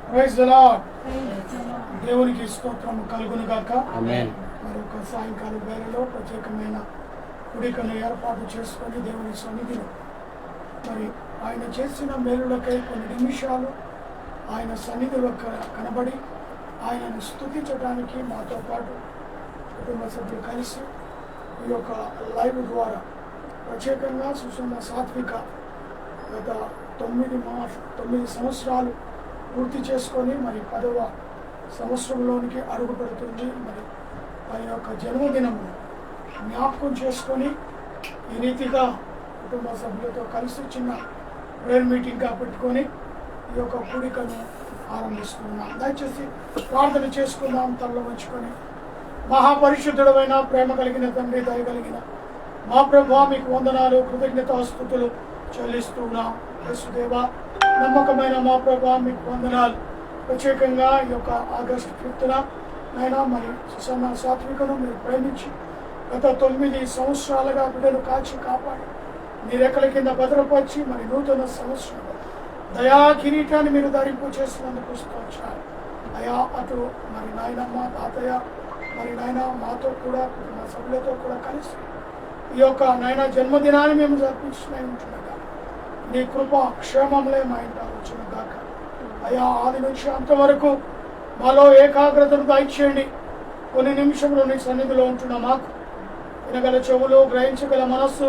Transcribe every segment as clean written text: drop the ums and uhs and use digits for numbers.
Praise the lord. దేవునికి స్తోత్రం కలుగును గాక. ఆమేన్. మరొక సాయంకాల వేళలో ప్రత్యేకమైన కుడికను ఏర్పాటు చేసుకొని దేవుని సన్నిధిలో మరి ఆయన చేసిన మేలులకై కొన్ని నిమిషాలు ఆయన సన్నిధిలో కనబడి ఆయనను స్తుతించడానికి మాతో పాటు కుటుంబ సభ్యులు కలిసి ఈ యొక్క లైవ్ ద్వారా ప్రత్యేకంగా సుషమ సాత్విక గత 9 సంవత్సరాలు పూర్తి చేసుకొని మరి 10వ సంవత్సరంలోనికి అడుగు పెడుతుంది. మరి ఆయన యొక్క జన్మదినము జ్ఞాపకం చేసుకొని ఈ రీతిగా కుటుంబ సభ్యులతో కలిసి చిన్న ప్రేయర్ మీటింగ్గా పెట్టుకొని ఈ యొక్క కూడికను ఆరంభిస్తున్నాం. దయచేసి ప్రార్థన చేసుకుందాం. తలలో ఉంచుకొని మహాపరిశుద్ధుడమైన ప్రేమ కలిగిన తండ్రి, దయ కలిగిన మా ప్రభువా, మీకు వందనాలు, కృతజ్ఞతాస్తుతులు చెల్లిస్తున్నాం. యేసుదేవా, నమ్మకమైన మా ప్రభువా, మీకు వందనాలు. ప్రత్యేకంగా ఈ యొక్క ఆగస్టు 5న నైనా మరి సుసన్న సాత్వికను మీరు ప్రేమించి గత 9 సంవత్సరాలుగా బిడ్డను కాచి కాపాడి మీ రెక్కల కింద భద్రపరిచి మరి నూతన సంవత్సరంలో దయా కిరీటాన్ని మీరు ధరింపు చేసినందుకు స్తోత్రాలు అయా. అటు మరి నాయన మా తాతయ్య మరి నాయన మాతో కూడా మా సభ్యులతో కూడా కలిసి ఈ యొక్క నాయన జన్మదినాన్ని మేము జరిపించుకుని ఉంటుండగా నీ కృప క్షేమంలో మా ఇంట వచ్చిన దాక అయా ఆది నుంచి అంతవరకు మాలో ఏకాగ్రతను దయచేయండి. కొన్ని నిమిషంలో నీ సన్నిధిలో ఉంటున్న మాకు వినగల చెవులు, గ్రహించగల మనస్సు,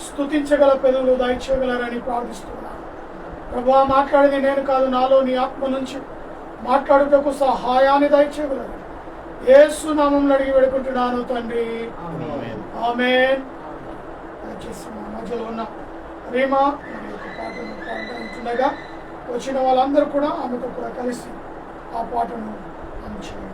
స్తుతించగల పెదవులు దయచేయగలరని ప్రార్థిస్తున్నాను. ప్రభువా, మాట్లాడేది నేను కాదు, నాలో నీ ఆత్మ నుంచి మాట్లాడుటకు సహాయాన్ని దయచేయగలరు. యేసు నామములో అడిగి వేడుకుంటున్నాను తండ్రి, ఆమేన్. దయచేసి మా మధ్యలో ఉన్న రీమా మరి ఒక పాటను పాడుతుండగా వచ్చిన వాళ్ళందరూ కూడా ఆమెతో కూడా కలిసి ఆ పాటను అందించారు.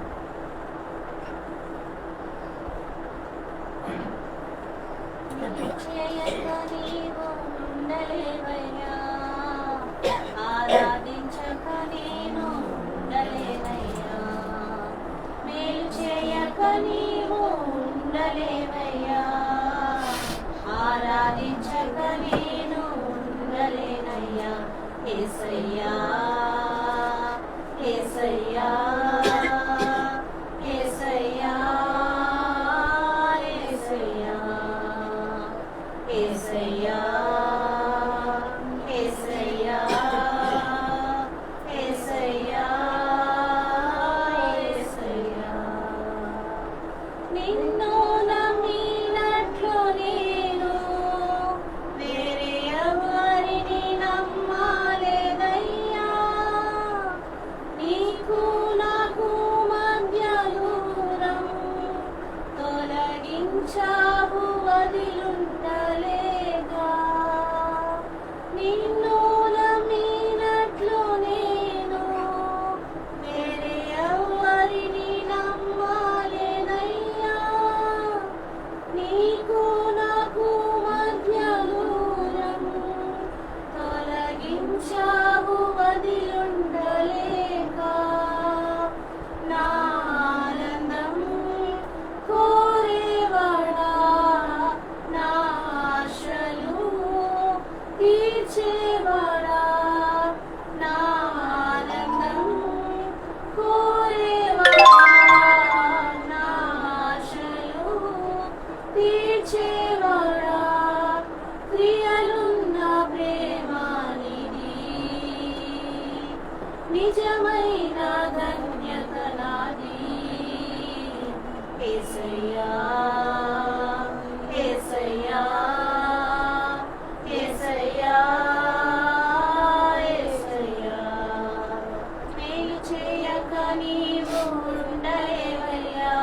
యేసయ్యా యేసయ్యా యేసయ్యా యేసయ్యా యేసయ్యా యేసయ్యా యేసయ్యా యేసయ్యా నిన్ను నమ్మినట్లు నేను వేరే ఎవరిని నమ్మలేదయ్యా. నీకు నాకు మధ్య దూరం తొలగించావు, వదిలుండలేగా. నిన్ను నమ్మినట్లు నేను వేరే ఎవరిని నమ్మలేదయ్యా. నీకు నాకు మధ్య దూరం తొలగించావు, వదిలుండలేక. నా ఆనందం కోరేవాడా, నా ఆశలు తీర్చేవాడా. నా ఆనందం కోరేవాడా, నా ఆశలు తీర్చేవాడా. క్రియలున్న ప్రేమానిధి, నిజమైన ధన్యత నాది. యేసయ్యా యేసయ్యా యేసయ్యా యేసయ్యా. మేలు చేయక నీవు ఉండలేవయ్యా,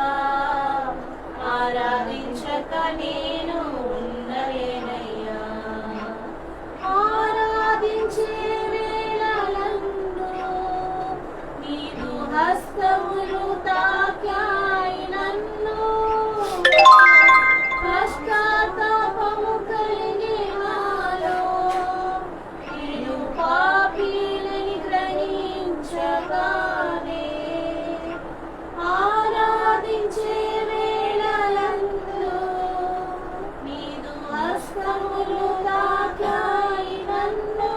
ఆరాధించక నేను ఉండలేనయ్యా. ఆరాధించే వేళలందు నీదు హస్తములు తాకాయి నన్ను. పశ్చాత్తాపము కలిగే నాలో నేను పాపినని గ్రహించగానే ఆరాధించే వేళలందు నీదు హస్తములు తాకాయి నన్ను.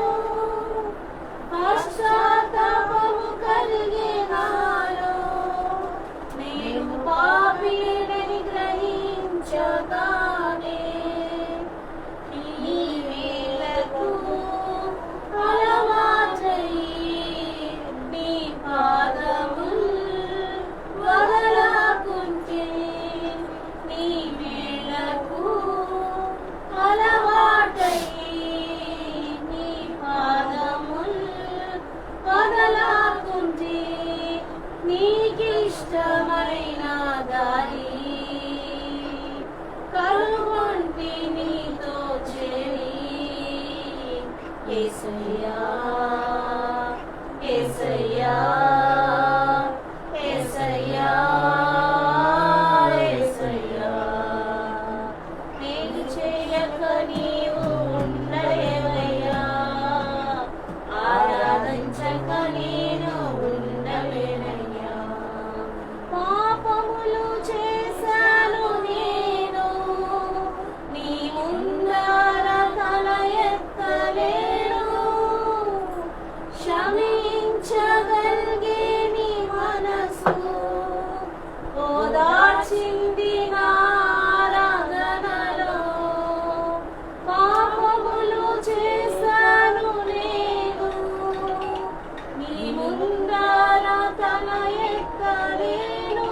పశ్చాత్తాపము కలిగే యేసయ్యా యేసయ్యా యేసయ్యా మేలు చేయక నీవు ఉండలేవయ్యా ఆరాధించక నేను ఉండలేనయ్యా పాపములు చేశాను నేను నీ ముందర తల ఎత్తలేను క్షమించగలిగే నీ మనసు ఓదార్చింది నా ఆరాధనలో పాపములు చేశాను నేను నీ ముందర తల ఎత్తలేను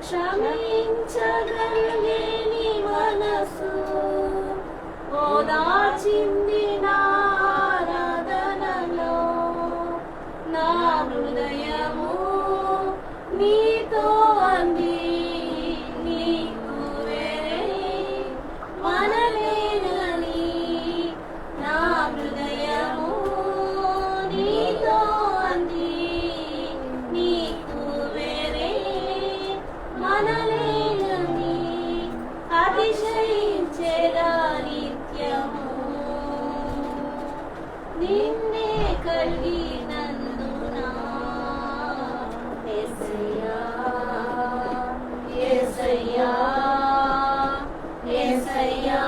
క్షమించగలిగే నీ మనసు ఓదార్చింది నా ఆరాధనలో నా హృదయము నీతో అంది నీకు వేరే మనలేనని నా హృదయము నీతో అంది నీకు వేరే మనలేనని అతిశయించేదా నిత్యము నిన్నే కలిగినందునా యేసయ్యా యేసయ్యా యేసయ్యా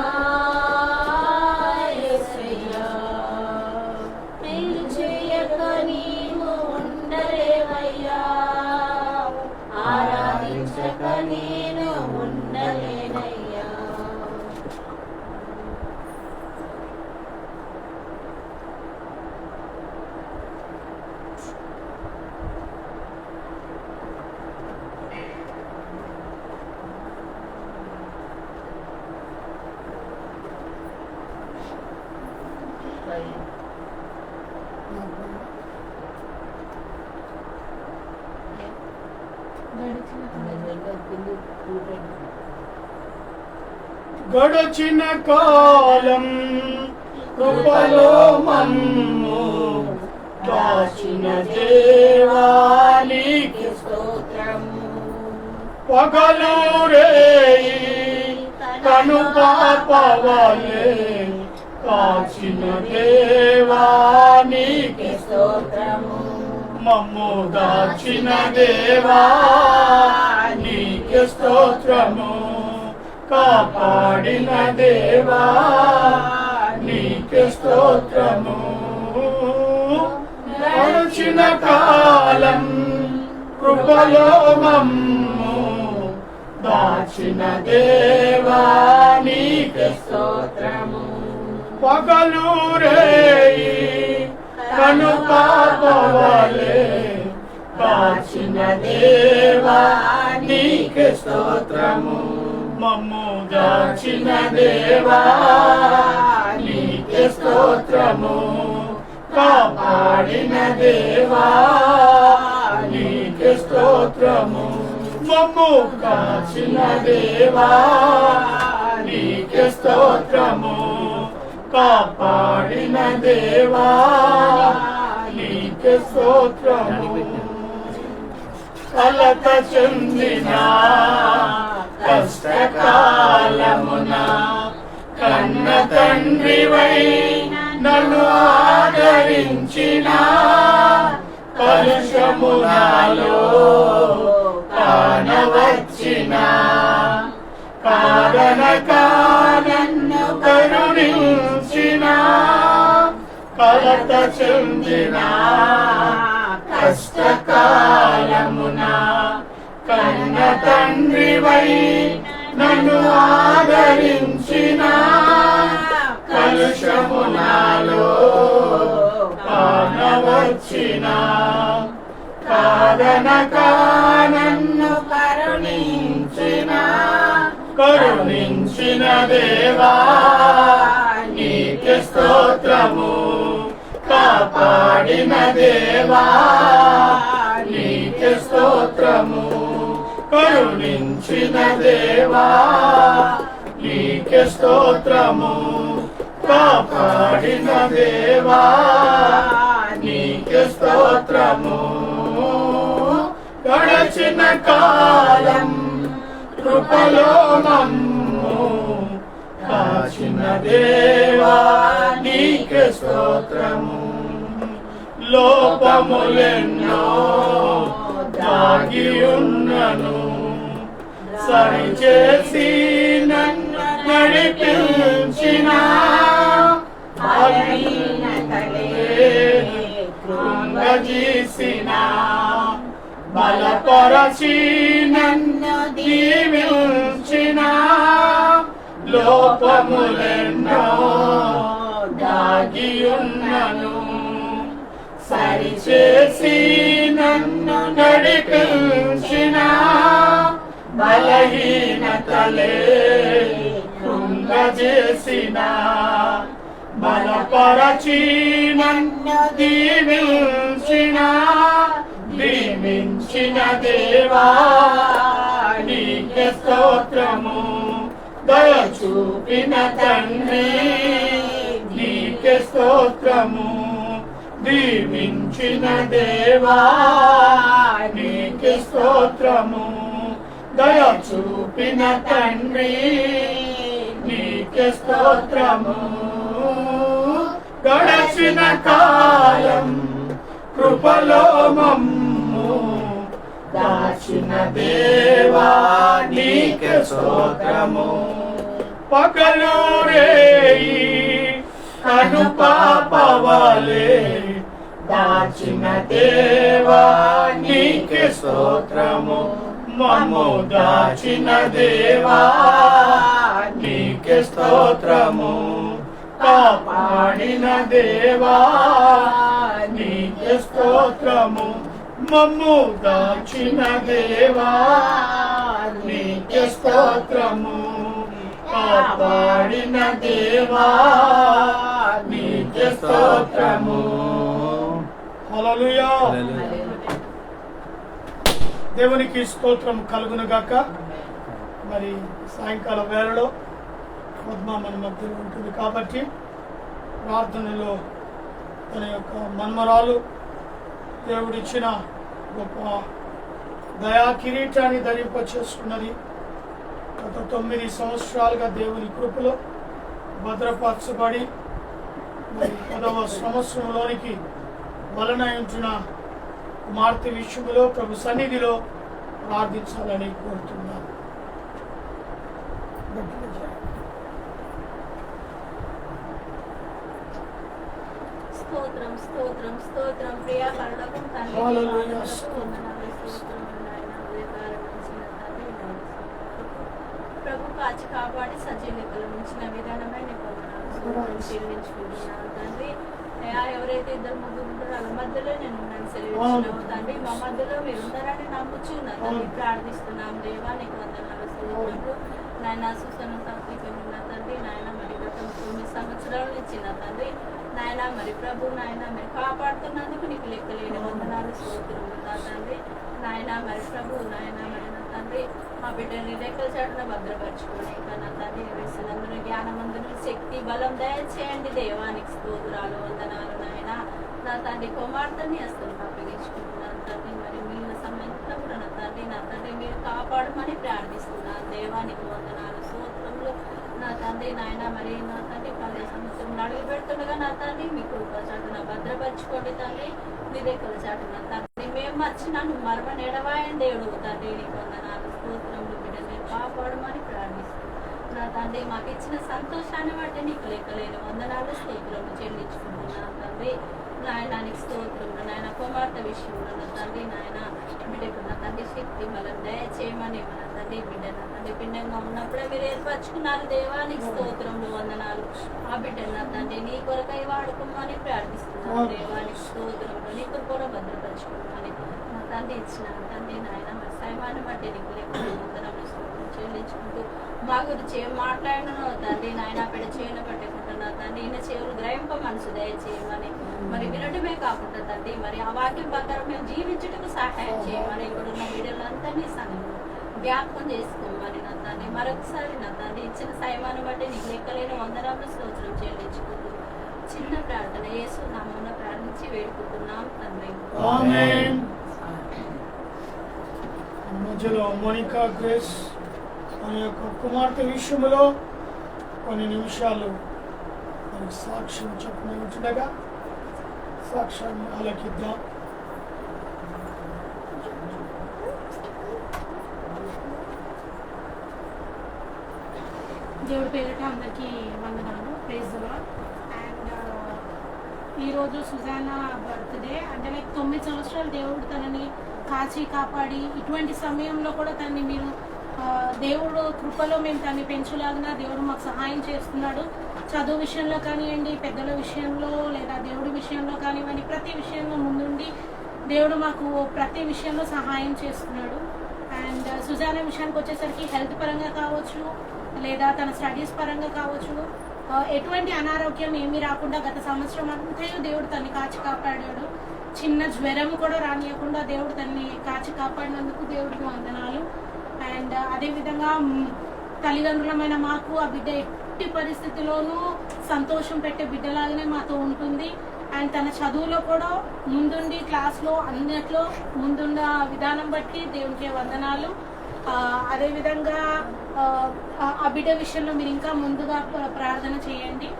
యేసయ్యా మేలు చేయక నీవు ఉండలేవయ్యా ఆరాధించక నేను ఉండలేనయ్యా గడచిన కాలం కృపలో మమ్ము కాచిన దేవానికి స్తోత్రము పగలు రేయి కను పాపవలే కాచిన దేవానికి స్తోత్రము మమ్ము దాచిన దేవానికి స్తోత్రము కాపాడిన దేవా నీకే స్తోత్రము గడచిన కాలం కృపలో మమ్ము దాచిన దేవా నీకే స్తోత్రము పగలు రేయి కను పాపవలే కాచిన దేవా నీకే స్తోత్రము మమ్ము దాచిన దేవా నీకే స్తోత్రము కాపాడిన దేవా నీకే స్తోత్రము మమ్ము కాచిన దేవా నీకే స్తోత్రము కాపాడిన దేవా నీకే స్తోత్రము కలత చెందిన కష్టకాలమున కన్న తండ్రివై నన్ను ఆదరించిన కలుషమునాలో కానవచ్చిన కారణక నన్ను కరుణించిన కలత చెందిన కష్టకాలమున కన్న తండ్రివై నన్ను ఆదరించిన కలుషమునాలో కానవచ్చిన కారణక నన్ను కరుణించిన దేవా నీకే స్తోత్రము కాపాడిన దేవా నీకే స్తోత్రము కరుణించిన దేవా నీకే స్తోత్రము కాపాడిన దేవా నీ నీకే స్తోత్రము. గడచిన కాలం కృపలో మమ్ము కాచిన దేవా నీకే స్తోత్రము. లోపములెన్నో దాగి ఉన్నను సరిచేసి నన్ను నడిపించిన కృంగజీసిన బలపరచి నన్ను దీవించిన లోపములెన్నో దాగి ఉన్నను సరిచేసి నన్ను నడిపించిన బలహీనతలే కృంగజేసిన బలపరచి నన్ను దీవించిన దేవా నీకే స్తోత్రము. దయ చూపిన తండ్రి నీకే స్తోత్రము. దీవించిన దేవా నీకే స్తోత్రము. దయ చూపిన తండ్రి నీకే స్తోత్రము. గడచిన కాలం కృపలో మమ్ము దాచిన దేవా నీకే స్తోత్రము. పగలు రేయి కను పాపవలే దాచిన దేవా నీకే స్తోత్రము. మమ్ము దాచిన దేవా నీకే స్తోత్రము. కాపాడిన దేవా నీకే స్తోత్రము. మమ్ము దాచిన దేవా నీకే స్తోత్రము. కాపాడిన దేవా నీకే స్తోత్రము. హల్లెలూయా. దేవునికి స్తోత్రం కలుగును గాక. మరి సాయంకాల వేళలో పద్మ మన మధ్యలో ఉంటుంది కాబట్టి ప్రార్థనలో తన యొక్క మన్మరాలు దేవుడిచ్చిన గొప్ప దయా కిరీటాన్ని ధరింప చేసుకున్నది. గత 9 సంవత్సరాలుగా దేవుని కృపలో భద్రపరచబడి మరి 10వ సంవత్సరంలోనికి వలనయుంచిన కుమార్తె విషయంలో ప్రభు సన్నిధిలో ప్రార్థించాలని కోరుతున్నాను. స్తోత్రం స్తోత్రం స్తోత్రం ప్రియ పరలోకం తండ్రి హల్లెలూయా. ప్రభు కాచి కాపాడి సజీలికల ఉంచిన విధానమైన చెల్లించుకుంటున్నాను తండ్రి. అయ్యా ఎవరైతే 2 ముగ్గురు ఉంటారో వాళ్ళ మధ్యలో నేను నన్ను సెలవిస్తున్నావు తండ్రి. మా మధ్యలో మీరు ఉంటారని నమ్ముచున్నాను తండ్రి. ప్రార్థిస్తున్నాం దేవా నీకు వందనాలు స్తోత్రములు. నాయన సుసను తప్పిపోయిన తండ్రి నాయన మరి గత 9 సంవత్సరాలు ఇచ్చిన తండ్రి నాయన మరి ప్రభు నాయన మరి కాపాడుతున్నందుకు నీకు లెక్కలేని వందనాలు స్తోత్రములు నా తండ్రి. నాయన మరి ప్రభు నాయన మరి నా తండ్రి మా బిడ్డని రెక్కల చాటున భద్రపరచుకొని నా తండ్రి వేసినందున జ్ఞానమందును శక్తి బలం దయచేయండి దేవానికి స్తోత్రాలు వందనాలు నాయన. నా తండ్రి కుమార్తెని అసలు అప్పగించుకుంటున్నాను తండ్రి. మరి మీళ్ళ సమయంలో కూడా నా తండ్రి మీరు కాపాడమని ప్రార్థిస్తున్నాను దేవానికి వందనాలు స్తోత్రములు నా తండ్రి నాయన. మరి నా తండ్రి 10 సంవత్సరం అడుగు పెడుతుండగా నా తండ్రి మీ కృప చాటున భద్రపరచుకోండి తండ్రి. మీ రెక్కల చాటున తండ్రి మేము మర్చినా నువ్వు మరమని ఎడవాయండి దేవుడు తండ్రి నీకు వందనాలు స్తోత్రములు. బిడ్డని కాపాడమని ప్రార్థిస్తున్నాను నా తండ్రి. మాకు ఇచ్చిన సంతోషాన్ని బట్టి నీకు లెక్కలేని వందనాలు స్తోత్రములు చెల్లించుకుంటున్నాను తండ్రి. నాయనానికి స్తోత్రములు నాయన. కుమార్తె విషయంలో నా తండ్రి నాయన బిడ్డకు నా తండ్రి శక్తి బలం దయచేయమని మన తండ్రి బిడ్డ నా తండ్రి పిండంగా ఉన్నప్పుడే మీరు ఏర్పరచుకున్నారు దేవానికి స్తోత్రములు వందనాలు. ఆ బిడ్డ నా తండ్రి నీ కొరకై వాడుకోమని ప్రార్థిస్తున్నాను దేవానికి స్తోత్రములు. నీ కూడా భద్రపరచుకోమని నా తండ్రి ఇచ్చిన తండ్రి నాయన మరి సైమాన్ని బట్టి నీకు లేకుండా వందనములు స్తోత్రం చెల్లించుకుంటూ మా గురించి ఏం మాట్లాడినో తండ్రి నాయన బిడ్డ చేయను పట్టుకుంటున్నా తండ్రి. ఈయన చెవులు గ్రహింప మనసు దయచేయమని మరి వినడమే కాకుండా తండ్రి మరి ఆ వాక్యం ప్రకారం మేము జీవించుటకు సహాయం చేయమని ఇక్కడ ఉన్న బిడ్డలందరినీ సంఘంలో జ్ఞాపకం చేసుకోమని నా తండ్రి. మరొకసారి నా తండ్రి ఇచ్చిన సైమాను బట్టి నీకు లెక్కలేని వందనములు స్తోత్రం చెల్లించుకుంటూ చిన్న ప్రార్థన యేసు నామమున ప్రార్థించి వేడుకుంటున్నాం తండ్రి. ఆమేన్. మధ్యలో మోనికా గ్రేస్ మన యొక్క కుమార్తె విషయంలో కొన్ని నిమిషాలు మనకి సాక్ష్యం చెప్పిన ఉంటుండగా సాక్ష్యాన్ని ఆలకిద్దాం. దేవుడి పేరిట అందరికీ వందనాలు. Praise the lord. అండ్ ఈరోజు సుజానా బర్త్డే. అంటే లైక్ 9 సంవత్సరాలు దేవుడు తనని కాచి కాపాడి ఇటువంటి సమయంలో కూడా తనని మీరు దేవుడు కృపలో మేము తనని పెంచులాగిన దేవుడు మాకు సహాయం చేస్తున్నాడు. చదువు విషయంలో కానివ్వండి, పెద్దల విషయంలో లేదా దేవుడి విషయంలో కానివ్వండి, ప్రతి విషయంలో ముందుండి దేవుడు మాకు ప్రతి విషయంలో సహాయం చేస్తున్నాడు. అండ్ సుజానా విషయానికి వచ్చేసరికి హెల్త్ పరంగా కావచ్చు లేదా తన స్టడీస్ పరంగా కావచ్చు, ఎటువంటి అనారోగ్యం ఏమీ రాకుండా గత సంవత్సరం అంతా దేవుడు తనని కాచి కాపాడాడు. చిన్న జ్వరం కూడా రానియకుండా దేవుడు తనని కాచి కాపాడినందుకు దేవుడికి వందనాలు. అండ్ అదేవిధంగా తల్లిదండ్రులమైన మాకు ఆ బిడ్డ ఎట్టి పరిస్థితిలోనూ సంతోషం పెట్టే బిడ్డలాగానే మాతో ఉంటుంది. అండ్ తన చదువులో కూడా ముందుండి క్లాస్లో అన్నిట్లో ముందున్న విధానం బట్టి దేవుడికి వందనాలు. అదేవిధంగా ఆ బిడ్డ విషయంలో మీరు ఇంకా ముందుగా ప్రార్థన చేయండి.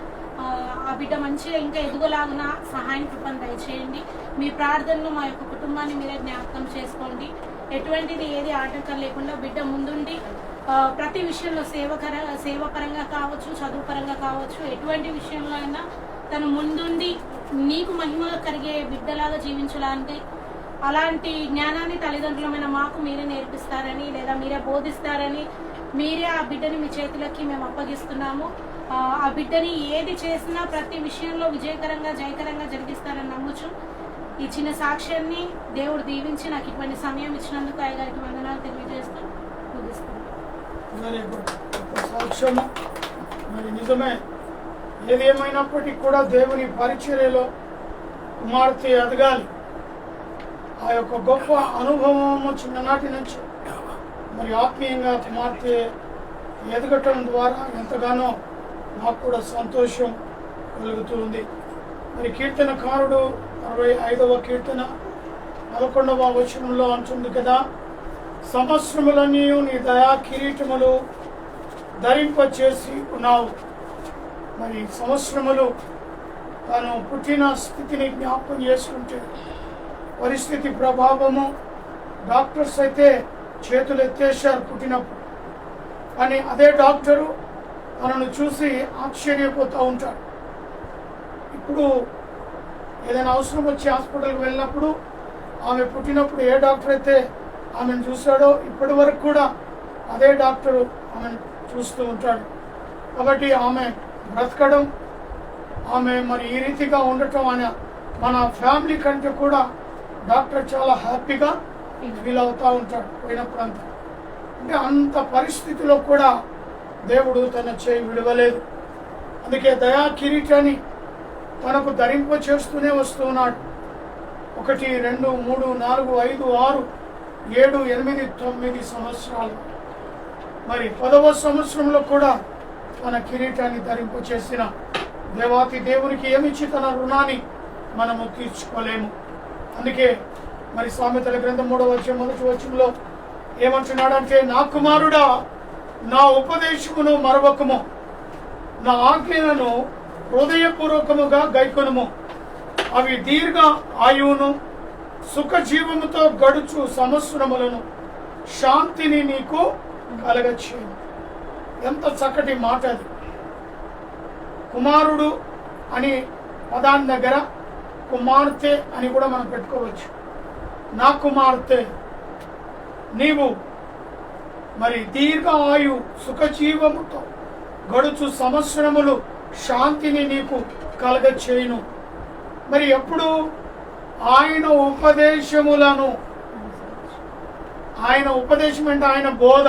ఆ బిడ్డ మంచిగా ఇంకా ఎదుగులాగున సహాయం కృపను దయచేయండి. మీ ప్రార్థనలు మా యొక్క కుటుంబాన్ని మీరే జ్ఞాపకం చేసుకోండి. ఎటువంటిది ఏది ఆటంకం లేకుండా బిడ్డ ముందుండి ప్రతి విషయంలో సేవ పరంగా కావచ్చు, చదువు పరంగా కావచ్చు, ఎటువంటి విషయంలో అయినా తను ముందుండి నీకు మహిమ కలిగే బిడ్డలాగా జీవించడానికి అలాంటి జ్ఞానాన్ని తల్లిదండ్రులమైన మాకు మీరే నేర్పిస్తారని లేదా మీరే బోధిస్తారని మీరే ఆ బిడ్డని మీ చేతులకి మేము అప్పగిస్తున్నాము. ఆ బిడ్డని ఏది చేసినా ప్రతి విషయంలో విజయకరంగా జయకరంగా జరిగిస్తారని నమ్ముచు ఈ చిన్న సాక్ష్యాన్ని దేవుడు దీవించి నాకు ఇటువంటి సమయం ఇచ్చినందుకు అయ్యగారికి వందనాలు తెలియజేస్తూ ముగిస్తున్నాను. సాక్ష్యము మరి నిజమే. ఏది ఏమైనప్పటికీ కూడా దేవుని పరిచర్యలో కుమార్తె ఎదగాలి. ఆ యొక్క గొప్ప అనుభవము చిన్ననాటి నుంచి మరి ఆత్మీయంగా కుమార్తె ఎదగటం ద్వారా ఎంతగానో నాకు కూడా సంతోషం కలుగుతూ ఉంది. మరి కీర్తనకారుడు 65వ కీర్తన 11వ వచనంలో అంటుంది కదా, సంవత్సరములన్నీ నీ దయా కిరీటములు ధరింపచేసి ఉన్నావు. మరి సంవత్సరములు తాను పుట్టిన స్థితిని జ్ఞాపకం చేసుకుంటే పరిస్థితి ప్రభావము డాక్టర్స్ అయితే చేతులు ఎత్తేసారు పుట్టినప్పుడు. కానీ అదే డాక్టరు తనను చూసి ఆశ్చర్యపోతూ ఉంటాడు. ఇప్పుడు ఏదైనా అవసరం వచ్చి హాస్పిటల్కి వెళ్ళినప్పుడు ఆమె పుట్టినప్పుడు ఏ డాక్టర్ అయితే ఆమెను చూశాడో ఇప్పటి వరకు కూడా అదే డాక్టరు ఆమెను చూస్తూ ఉంటాడు. కాబట్టి ఆమె బ్రతకడం, ఆమె మరి ఈ రీతిగా ఉండటం అనే మన ఫ్యామిలీ కంటే కూడా డాక్టర్ చాలా హ్యాపీగా ఫీల్ అవుతూ ఉంటాడు పోయినప్పుడంతా. అంటే అంత పరిస్థితిలో కూడా దేవుడు తన చేయి విడవలేదు. అందుకే దయా కిరీటాన్ని తనకు ధరింప చేస్తూనే వస్తూ ఉన్నాడు. 1, 2, 3, 4, 5, 6, 7, 8, 9 సంవత్సరాలు. మరి 10వ సంవత్సరంలో కూడా తన కిరీటాన్ని ధరింప చేసిన దేవాతి దేవునికి ఏమిచ్చి తన రుణాన్ని మనము తీర్చుకోలేము. అందుకే మరి సామెతల గ్రంథం 3వ అధ్యాయం 1వ వచనంలో ఏమంటున్నాడంటే, నా కుమారుడా నా ఉపదేశమును మరవకము, నా ఆజ్ఞలను హృదయపూర్వకముగా గైకొనుము. అవి దీర్ఘ ఆయువును సుఖజీవముతో గడుచు సంవత్సరములను శాంతిని నీకు కలగచేయు. ఎంత చక్కటి మాట అది. కుమారుడు అని పదాన్ని దగ్గర కుమార్తె అని కూడా మనం పెట్టుకోవచ్చు. నా కుమార్తె నీవు మరి దీర్ఘ ఆయు సుఖజీవముతో గడుచు సంవత్సరములు శాంతిని నీకు కలగచేయును. మరి ఎప్పుడు ఆయన ఉపదేశములను, ఆయన ఉపదేశం అంటే ఆయన బోధ,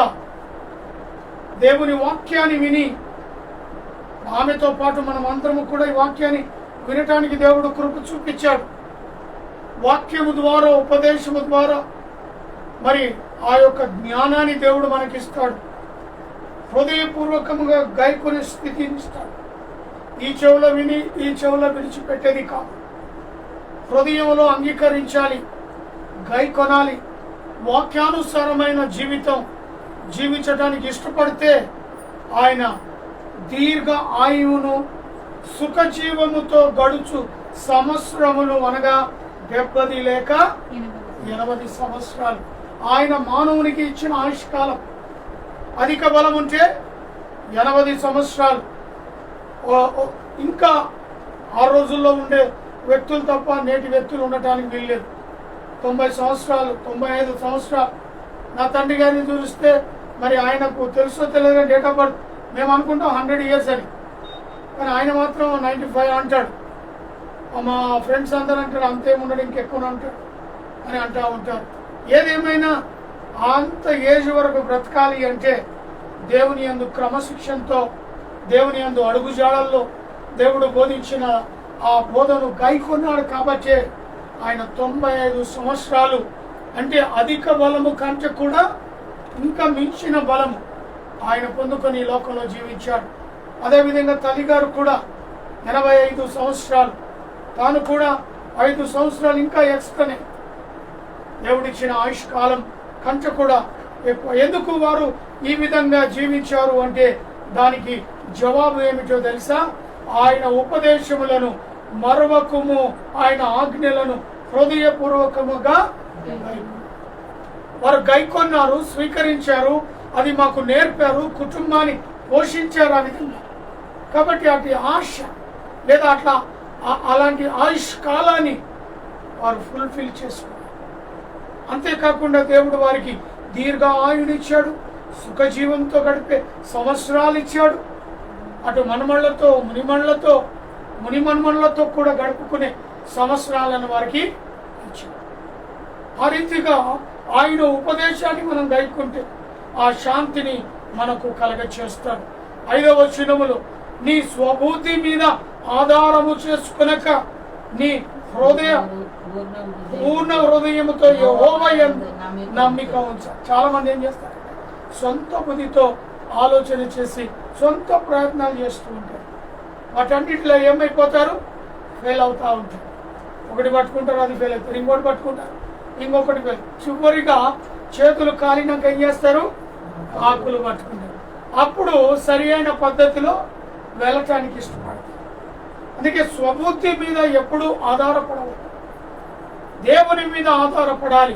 దేవుని వాక్యాన్ని విని ఆమెతో పాటు మనం అందరము కూడా ఈ వాక్యాన్ని వినటానికి దేవుడు కృప చూపించాడు. వాక్యము ద్వారా, ఉపదేశము ద్వారా మరి ఆ యొక్క జ్ఞానాన్ని దేవుడు మనకిస్తాడు. హృదయపూర్వకముగా గైకొనే స్థితిని ఇస్తాడు. ఈ చెవులో విని ఈ చెవులో విడిచిపెట్టేది కాదు. హృదయంలో అంగీకరించాలి, గైకొనాలి. వాక్యానుసారమైన జీవితం జీవించడానికి ఇష్టపడితే ఆయన దీర్ఘ ఆయువును సుఖజీవముతో గడుచు సంవత్సరములు అనగా 70 లేక 80 సంవత్సరాలు ఆయన మానవునికి ఇచ్చిన ఆయుష్కాలం. అధిక బలం ఉంటే 80 సంవత్సరాలు. ఇంకా ఆ రోజుల్లో ఉండే వ్యక్తులు తప్ప నేటి వ్యక్తులు ఉండటానికి వీల్లేదు. 90 సంవత్సరాలు, 95 సంవత్సరాలు. నా తండ్రి గారిని చూస్తే మరి ఆయనకు తెలుసో తెలియదు డేట్ ఆఫ్ బర్త్, మేము అనుకుంటాం 100 ఇయర్స్ అని, కానీ ఆయన మాత్రం 95 అంటాడు. మా ఫ్రెండ్స్ అందరూ అంటారు అంతేముండడు ఇంకెక్కువ అంటాడు అని అంటూ ఉంటారు. ఏదేమైనా అంత ఏజ్ వరకు బ్రతకాలి అంటే దేవుని యందు క్రమశిక్షణతో, దేవుని యందు అడుగుజాడల్లో దేవుడు బోధించిన ఆ బోధను గైకొన్నాడు. కాబట్టి ఆయన 95 సంవత్సరాలు అంటే అధిక బలము కంటే కూడా ఇంకా మించిన బలము ఆయన పొందుకొని ఈ లోకంలో జీవించాడు. అదేవిధంగా తల్లిగారు కూడా 85 సంవత్సరాలు, తాను కూడా 5 సంవత్సరాలు ఇంకా ఎక్స్ట్రానే దేవుడిచ్చిన ఆయుష్ కాలం కంటే కూడా ఎక్కువ. ఎందుకు వారు ఈ విధంగా జీవించారు అంటే దానికి జవాబు ఏమిటో తెలుసా? ఆయన ఉపదేశములను మరవకము, ఆయన ఆజ్ఞలను హృదయపూర్వకముగా వారు గైకొన్నారు, స్వీకరించారు, అది మాకు నేర్పారు, కుటుంబాన్ని పోషించారు ఆ విధంగా. కాబట్టి అటు ఆశ లేదా అట్లా అలాంటి ఆయుష్ కాలాన్ని వారు ఫుల్ఫిల్ చేసుకున్నారు. అంతేకాకుండా దేవుడు వారికి దీర్ఘ ఆయునిచ్చాడు, సుఖజీవంతో గడిపే సంవత్సరాలు ఇచ్చాడు. అటు మనమళ్ళతో మునిమన్మళ్ళతో కూడా గడుపుకునే సంవత్సరాలను వారికి ఇచ్చాడు. ఆ రీతిగా ఆయన ఉపదేశాన్ని మనం గైకుంటే ఆ శాంతిని మనకు కలగ చేస్తాడు. 5వ వచనములో నీ స్వబుద్ధి మీద ఆధారము చేసుకునక నీ పూర్ణ హృదయముతో యెహోవా యందు నమ్మిక ఉంచాలి. చాలా మంది ఏం చేస్తారు, సొంత బుద్ధితో ఆలోచన చేసి సొంత ప్రయత్నాలు చేస్తూ ఉంటారు. వాటన్నిటిలో ఏమైపోతారు, ఫెయిల్ అవుతూ ఉంటారు. ఒకటి పట్టుకుంటారు, అది ఫెయిల్ అవుతారు, ఇంకోటి పట్టుకుంటారు, ఇంకొకటి ఫెయిల్. చివరిగా చేతులు కాలినాక ఏం చేస్తారు, ఆకులు పట్టుకుంటారు. అప్పుడు సరి అయిన పద్ధతిలో వెళ్ళటానికి ఇష్టపడతారు. అందుకే స్వబుద్ధి మీద ఎప్పుడూ ఆధారపడవద్దు, దేవుని మీద ఆధారపడాలి.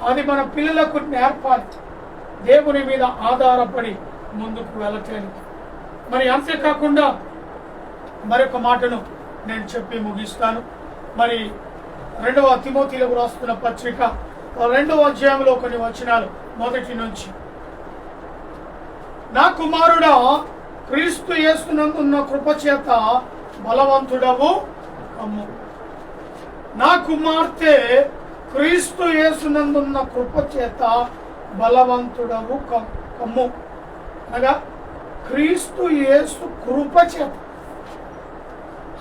అది మన పిల్లలకు నేర్పాలి, దేవుని మీద ఆధారపడి ముందుకు వెళ్ళటానికి. మరి అంతేకాకుండా మరొక మాటను నేను చెప్పి ముగిస్తాను. మరి 2వ తిమోతిలకు రాస్తున్న పత్రిక 2వ అధ్యాయంలో కొన్ని వచనాలు మొదటి నుంచి. నా కుమారుడా, క్రీస్తు యేసునందున్న కృపచేత బలవంతుడవు కమ్ము. నా కుమార్తె, క్రీస్తు యేసునందున్న కృపచేత బలవంతుడవు కమ్ము. అనగా క్రీస్తు యేసు కృపచేత,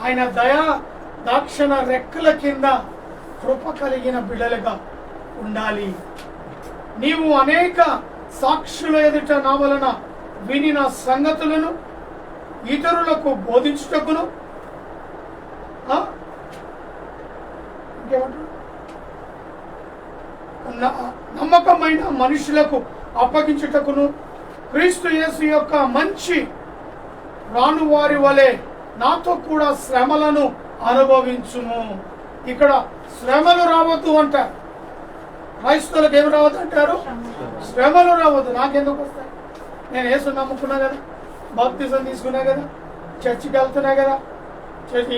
ఆయన దయా దాక్షణ రెక్కల కింద కృప కలిగిన బిడ్డలుగా ఉండాలి. నీవు అనేక సాక్షుల ఎదుట నా వలన వినిన సంగతులను ఇతరులకు బోధించుటకును, నమ్మకమైన మనుషులకు అప్పగించుటకును, క్రీస్తు యేసు యొక్క మంచి రాను వారి వలె నాతో కూడా శ్రమలను అనుభవించుము. ఇక్కడ శ్రమలు రావద్దు అంటారు. క్రైస్తవులకు ఏమి రావద్దు అంటారు, శ్రమలు రావద్దు. నాకెందుకు వస్తాయి, నేను యేసు నమ్ముకున్నా కదా, బాప్తిజం తీసుకున్నా కదా, చర్చికి వెళ్తున్నా కదా,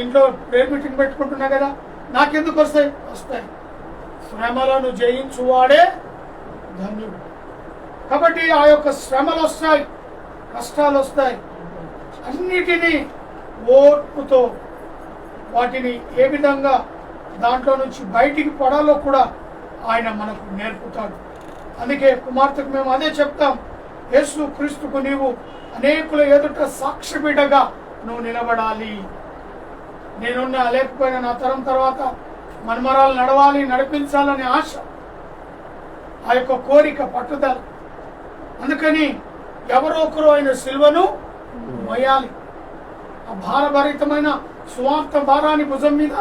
ఇంట్లో ప్రేయర్ మీటింగ్ పెట్టుకుంటున్నా కదా, నాకెందుకు వస్తాయి? వస్తాయి. శ్రమలను జయించువాడే ధన్యుడు. కాబట్టి ఆ యొక్క శ్రమలు వస్తాయి, కష్టాలు వస్తాయి, అన్నిటినీ ఓర్పుతో వాటిని ఏ విధంగా దాంట్లో నుంచి బయటికి పడాలో కూడా ఆయన మనకు నేర్పుతాడు. అందుకే కుమార్తెకు మేము అదే చెప్తాం, యేసు క్రీస్తుకు నీవు అనేకుల ఎదుట సాక్షి బిడ్డగా నువ్వు నిలబడాలి. నేనున్నా లేకపోయినా నా తరం తర్వాత మనమరాలు నడవాలి, నడిపించాలనే ఆశ, ఆ యొక్క కోరిక, పట్టుదల. అందుకని ఎవరో ఒకరు ఆయన సిలువను మోయాలి. ఆ భారభరితమైన స్వార్థ భారాన్ని భుజం మీద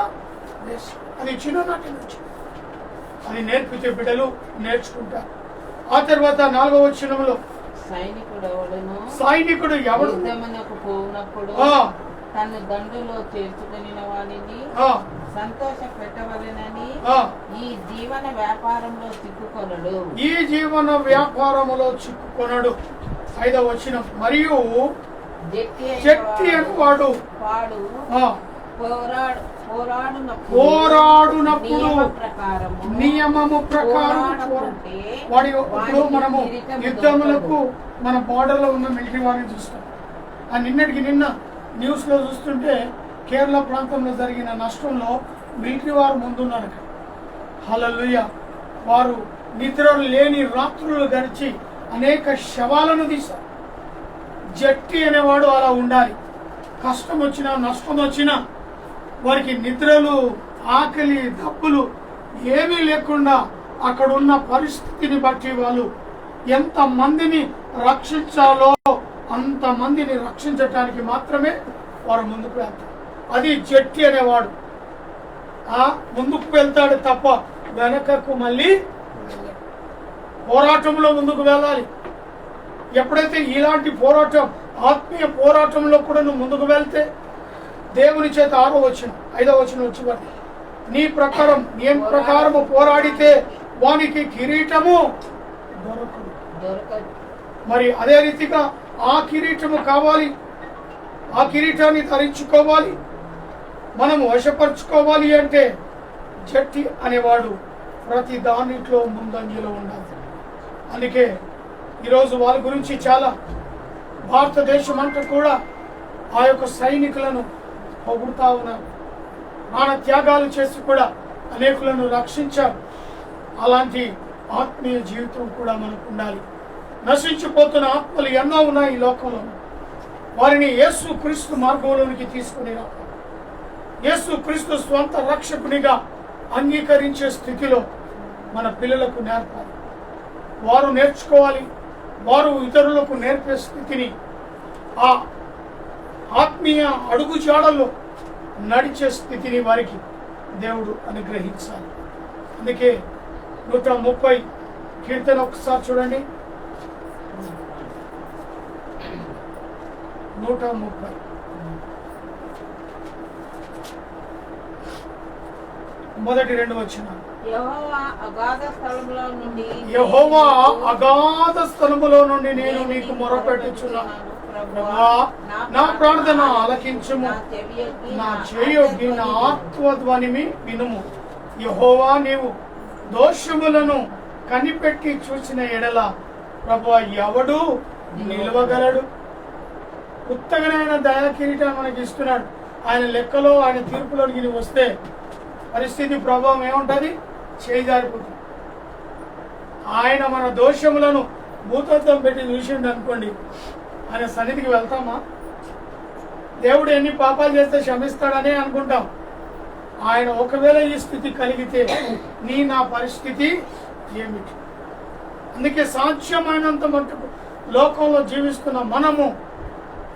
వేసి, అది చిన్ననాటి నుంచి అది నేర్పితే బిడ్డలు నేర్చుకుంటారు. ఆ తర్వాత 4వ వచనంలో సైనికుడు ఎవడు యుద్ధమునకు పోవునప్పుడు తన దండులో చేర్చుకుని వానిని సంతోష పెట్టవలెనని ఈ జీవన వ్యాపారంలో చిక్కుకొనడు. ఈ జీవన వ్యాపారములో చిక్కుకొనడు. 5వ వచనం, మరియు జట్టి అని వాడు పోరాడునప్పుడు నియమము ప్రకారం వాడి. ఇప్పుడు మనము యుద్ధములకు మన బార్డర్లో ఉన్న మిలిటరీ వారిని చూస్తాం. ఆ నిన్నటికి నిన్న న్యూస్ లో చూస్తుంటే కేరళ ప్రాంతంలో జరిగిన నష్టంలో మిలిటరీ వారు ముందున్నారు. హల్లెలూయా. వారు నిద్ర లేని రాత్రులు గడిచి అనేక శవాలను తీశారు. జట్టి అనేవాడు అలా ఉండాలి. కష్టం వచ్చినా నష్టం వచ్చినా వారికి నిద్రలు, ఆకలి, దప్పులు ఏమీ లేకుండా అక్కడ ఉన్న పరిస్థితిని బట్టి వాళ్ళు ఎంత మందిని రక్షించాలో అంతమందిని రక్షించటానికి మాత్రమే వారు ముందుకు వెళ్తారు. అది జట్టి అనేవాడు. ముందుకు వెళ్తాడు తప్ప వెనకకు మళ్ళీ పోరాటంలో ముందుకు వెళ్ళాలి. ఎప్పుడైతే ఇలాంటి పోరాటం, ఆత్మీయ పోరాటంలో కూడా నువ్వు ముందుకు వెళ్తే దేవుని చేత 6వ వచనం 5వ వచనం వచ్చి నీ ప్రకారం నేను ప్రకారము పోరాడితే వానికి కిరీటము దొరకదు. మరి అదే రీతిగా ఆ కిరీటము కావాలి, ఆ కిరీటాన్ని ధరించుకోవాలి, మనము వశపరుచుకోవాలి అంటే జట్టి అనేవాడు ప్రతి దానిట్లో ముందంజలో ఉండాలి. అందుకే ఈరోజు వాళ్ళ గురించి చాలా భారతదేశం అంతా కూడా ఆ యొక్క సైనికులను పొగుడుతా ఉన్నారు. ప్రాణ త్యాగాలు చేసి కూడా అనేకులను రక్షించారు. అలాంటి ఆత్మీయ జీవితం కూడా మనకు ఉండాలి. నశించిపోతున్న ఆత్మలు ఎన్నో ఉన్నాయి ఈ లోకంలో. వారిని యేసు క్రీస్తు మార్గంలోనికి తీసుకుని రావాలి. యేసు క్రీస్తు స్వంత రక్షకునిగా అంగీకరించే స్థితిలో మన పిల్లలకు నేర్పాలి. వారు నేర్చుకోవాలి. వారు ఇతరులకు నేర్పే స్థితిని, ఆ ఆత్మీయ అడుగు జాడల్లో నడిచే స్థితిని వారికి దేవుడు అనుగ్రహించాలి. అందుకే 130 కీర్తన ఒకసారి చూడండి. 130 మొదటి 2 వచనాలు. యెహోవా అగాధ స్థలములో నుండి నేను నీకు మొరపెట్టుచున్నాను. నా ప్రార్థన ఆలకించుము, నా చేయొగ్గి నా ఆత్మధ్వనిని వినుము. యెహోవా నీవు దోషములను కనిపెట్టి చూసిన ఎడల ప్రభువా ఎవడు నిలవగలడు? ఉత్తగానే ఆయన దయా కిరీటం మనకి ఇస్తున్నాడు. ఆయన లెక్కలో, ఆయన తీర్పులోకి నువ్వు వస్తే పరిస్థితి ప్రభావం ఏముంటుంది? చేజారిపోతుంది. ఆయన మన దోషములను భూతత్వం పెట్టి చూసిండు అనుకోండి, ఆయన సన్నిధికి వెళ్తామా? దేవుడు ఎన్ని పాపాలు చేస్తే క్షమిస్తాడనే అనుకుంటాం. ఆయన ఒకవేళ ఈ స్థితి కలిగితే నా పరిస్థితి ఏమిటి? అందుకే సాధ్యమైనంత మటుకు లోకంలో జీవిస్తున్న మనము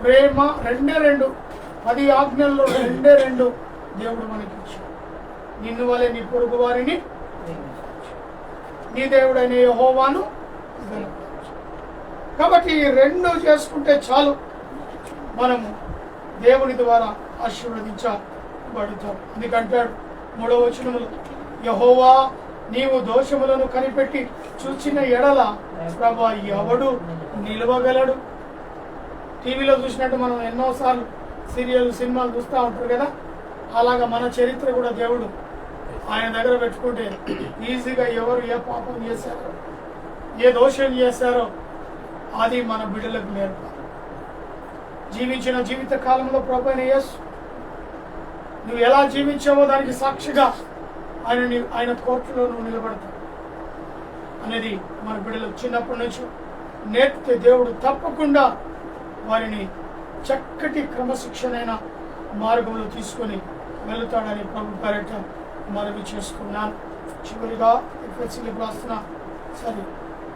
ప్రేమ 2 10 ఆజ్ఞల్లో 2 దేవుడు మనకి ఇచ్చాడు. నిన్ను వలె నీ పొరుగు వారిని, నీ దేవుడైన యెహోవాను. కాబట్టి ఈ 2 చేసుకుంటే చాలు, మనము దేవుని ద్వారా ఆశీర్వదించబడతాం. ఎందుకంటాడు 3వ వచనములో, యెహోవా నీవు దోషములను కనిపెట్టి చూచిన ఎడల ప్రభువా ఎవడు నిలవగలడు? టీవీలో చూసినట్టు మనం ఎన్నోసార్లు సినిమాలు చూస్తూ ఉంటారు కదా, అలాగా మన చరిత్ర కూడా దేవుడు ఆయన దగ్గర పెట్టుకుంటే ఈజీగా ఎవరు ఏ పాపం చేశారో, ఏ దోషం చేశారో అది మన బిడ్డలకు నేర్పాలి. జీవించిన జీవిత కాలంలో ప్రభువైన యేసు నువ్వు ఎలా జీవించావో దానికి సాక్షిగా ఆయన కోర్టులో నువ్వు నిలబడతావు అనేది మన బిడ్డలకు చిన్నప్పటి నుంచి నేర్పితే దేవుడు తప్పకుండా వారిని చక్కటి క్రమశిక్షణైన మార్గంలో తీసుకొని వెళుతాడని ప్రభు పేరట మనవి చేసుకున్నాను. చివరిగా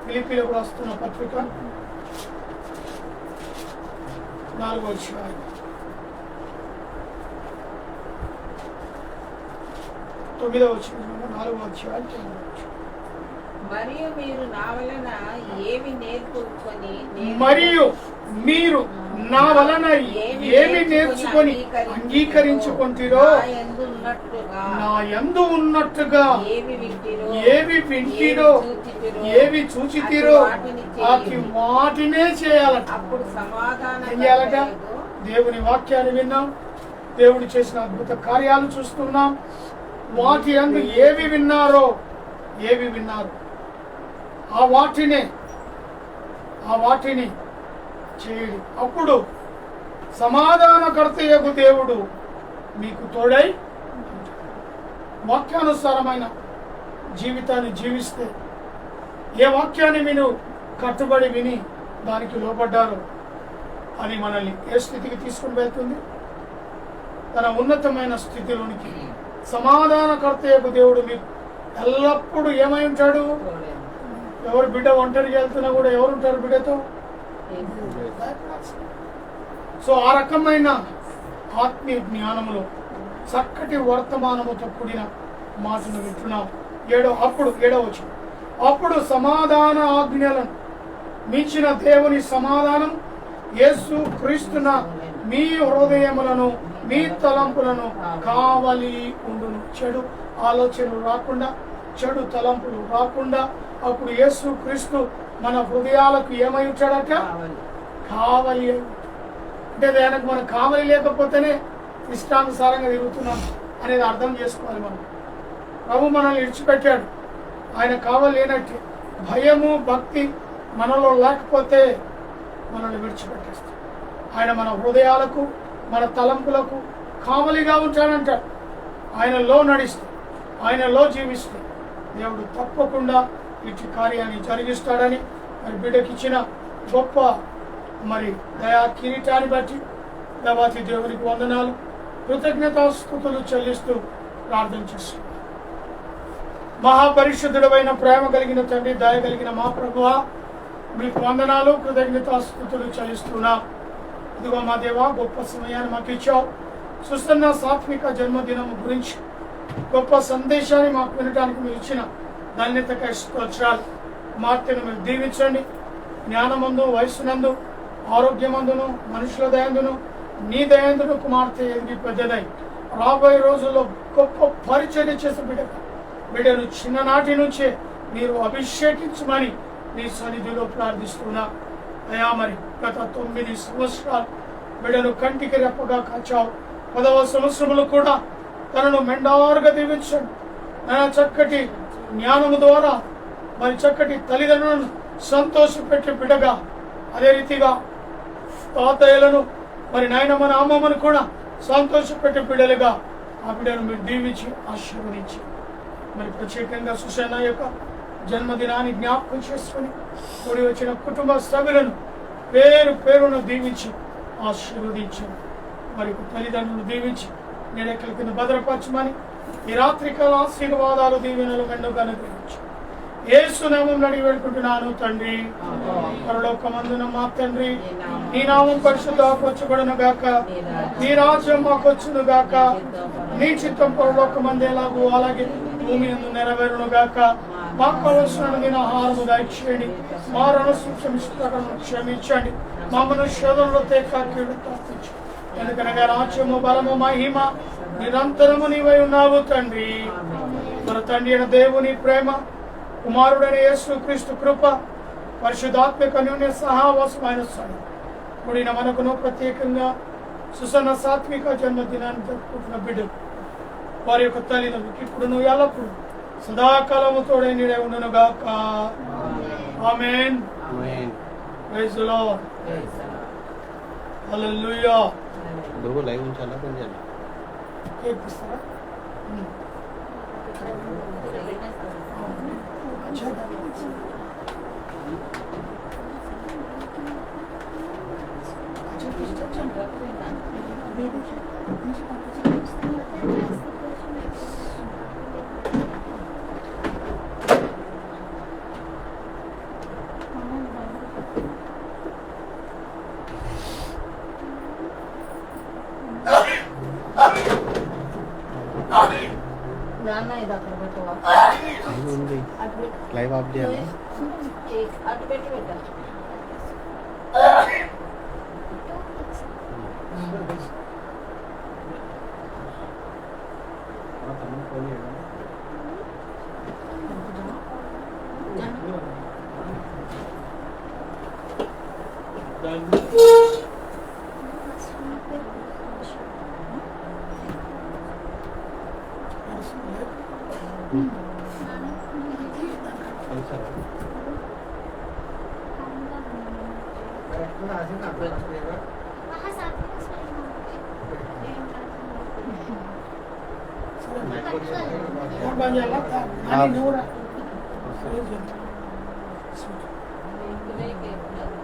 ఫిలిప్పీలకు రాస్తున్న పత్రిక 4వ అధ్యాయం 9వ వచనం, 4వ అధ్యాయం 9వ వచనం. మరియు మీరు నా వలన ఏమి నేర్చుకొని మరియు మీరు నా వలన ఏమి నేర్చుకొని అంగీకరించుకుంటారో నా యందు ఉన్నట్టుగా ఏవి వింటిరో ఏవి చూచితిరో వాటినే చేయాలట. అప్పుడు సమాధానం ఏం చేయాలట? దేవుని వాక్యాన్ని విన్నాం, దేవుడు చేసిన అద్భుత కార్యాలు చూస్తున్నాం. వాటి యందు ఏవి విన్నారో ఆ వాటిని చేయండి. అప్పుడు సమాధానకర్తయగు దేవుడు మీకు తోడై వాక్యానుసారమైన జీవితాన్ని జీవిస్తే, ఏ వాక్యాన్ని మీరు కట్టుబడి విని దానికి లోబడ్డారో అది మనల్ని ఏ స్థితికి తీసుకుని వెళ్తుంది? తన ఉన్నతమైన స్థితిలోనికి. సమాధానకర్తయగు దేవుడు మీకు ఎల్లప్పుడూ ఏమై ఉంటాడు? ఎవరు బిడ్డ ఒంటరిగా వెళ్తున్నా కూడా ఎవరు ఉంటారు బిడ్డతో? సో ఆ రకమైన ఆత్మీయ జ్ఞానములో చక్కటి వర్తమానముతో కూడిన మాటను వింటున్నాం. అప్పుడు 7వ వచనం, అప్పుడు సమాధాన ఆజ్ఞలను మించిన దేవుని సమాధానం యేసు క్రీస్తున మీ హృదయములను మీ తలంపులను కావలి ఉండును. చెడు ఆలోచనలు రాకుండా, చెడు తలంపులు రాకుండా అప్పుడు యేసు క్రీస్తు మన హృదయాలకు ఏమై ఉంటాడట? కావలి. అంటే దానికి మనం కావలి లేకపోతేనే ఇష్టానుసారంగా తిరుగుతున్నాం అనేది అర్థం చేసుకోవాలి. మనం ప్రభు మనల్ని విడిచిపెట్టాడు, ఆయన కావలి లేనట్టే. భయము భక్తి మనలో లేకపోతే మనల్ని విడిచిపెట్టేస్తాడు. ఆయన మన హృదయాలకు మన తలంపులకు కావలిగా ఉంటాడంట. ఆయనలో నడిస్తే, ఆయనలో జీవిస్తే దేవుడు తప్పకుండా ఇటు కార్యాన్ని జరిగిస్తాడని బిడ్డకి ఇచ్చిన గొప్ప దయా కిరీటాన్ని బట్టి దేవాతి దేవునికి వందనాలు, కృతజ్ఞతాస్తుతులు చెల్లిస్తూ ప్రార్థన చేస్తున్నాం. మహాపరిశుద్ధుడైన ప్రేమ కలిగిన తండ్రి, దయ కలిగిన మా ప్రభువా, మీకు వందనాలు, కృతజ్ఞతాస్తుతులు చెల్లిస్తున్నాం. ఇదిగో మా దేవా, గొప్ప సమయాన్ని మాకు ఇచ్చావు. సుసన్న సాత్విక జన్మదినం గురించి గొప్ప సందేశాన్ని మాకు వినడానికి మీరు ఇచ్చిన ధన్యతకై స్తోత్రాలు. కుమార్తెను మీరు దీవించండి. జ్ఞానమందు, వయస్సునందు, ఆరోగ్యమందును, మనుషుల దయందును, నీ దయందును కుమార్తె ఎదిగి పెద్దదై రాబోయే రోజుల్లో గొప్ప పరిచర్య చేసే బిడ్డను చిన్ననాటి నుంచే మీరు అభిషేకించమని నీ సన్నిధిలో ప్రార్థిస్తున్నా. అయా, గత 9 సంవత్సరాలు బిడ్డను కంటికి రెప్పగా కాచావు. 10వ సంవత్సరంలో కూడా తనను మెండారుగా దీవించండి. చక్కటి జ్ఞానము ద్వారా చక్కటి తల్లిదండ్రులను సంతోషపెట్టే బిడ్డగా, అదే రీతిగా తాతయ్యలను నాయనమ్మను అమ్మమ్మను కూడా సంతోషపెట్టే బిడ్డలుగా ఆ బిడ్డను మీరు దీవించి ఆశీర్వదించి ప్రత్యేకంగా సుసేన యొక్క జన్మదినాన్ని జ్ఞాపకం చేసుకుని కూడి వచ్చిన కుటుంబ సభ్యులను పేరు పేరును దీవించి ఆశీర్వదించి తల్లిదండ్రులను దీవించి నేడెక్కల కింద భద్రపరచమని ఈ రాత్రికాల ఆశీర్వాదాలు దీవెనలు మెండుగా అనుగ్రహించు. యేసు నామములో అడిగి వేడుకుంటున్నాను తండ్రి. పరలోకమందున మా తండ్రి, నీ నామం పరిశుద్ధపరచబడును గాక, నీ రాజ్యం మాకొచ్చును గాక, నీ చిత్తం పరలోకమందు ఎలాగో అలాగే భూమి యందు నెరవేరును గాక. మాకు కావలసిన ఆహారము దయచేయండి, మా రుణం క్షమించండి, మమ్మను శోధనలో తప్పించు. ఎందుకనగా రాజ్యము బలము మహిమ నిరంతరము నీవై ఉన్నావు తండ్రి. మన తండ్రి అయిన దేవుని ప్రేమ, కుమారుడైన యేసు క్రీస్తు కృప, పరిశుద్ధాత్మిక అన్యోన్య సహవాసమైన కూడిన మనకును ప్రత్యేకంగా సుసన్న సాత్విక జన్మదినాన్ని జరుపుకుంటున్న బిడ్డలు, వారి యొక్క తల్లిదండ్రులకు ఇప్పుడు నువ్వు ఎల్లప్పుడు సదాకాలము తోడై నీడై ఉండును గాక. ఆమేన్. Praise the lord. హల్లెలూయా. दोनों लाइव ఉంచాలా కొంచెం కేకిస్తారా? నాన్న లైవ్ ఆఫ్ చేయాలా అటు పెట్టి పెట్టాలి.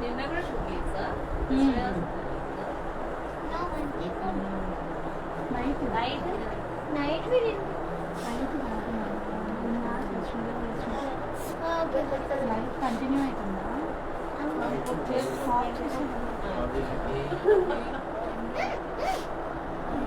నిన్న కూడా షూట్ చేసా నైట్ లైఫ్ కంటిన్యూ అవుతుందా?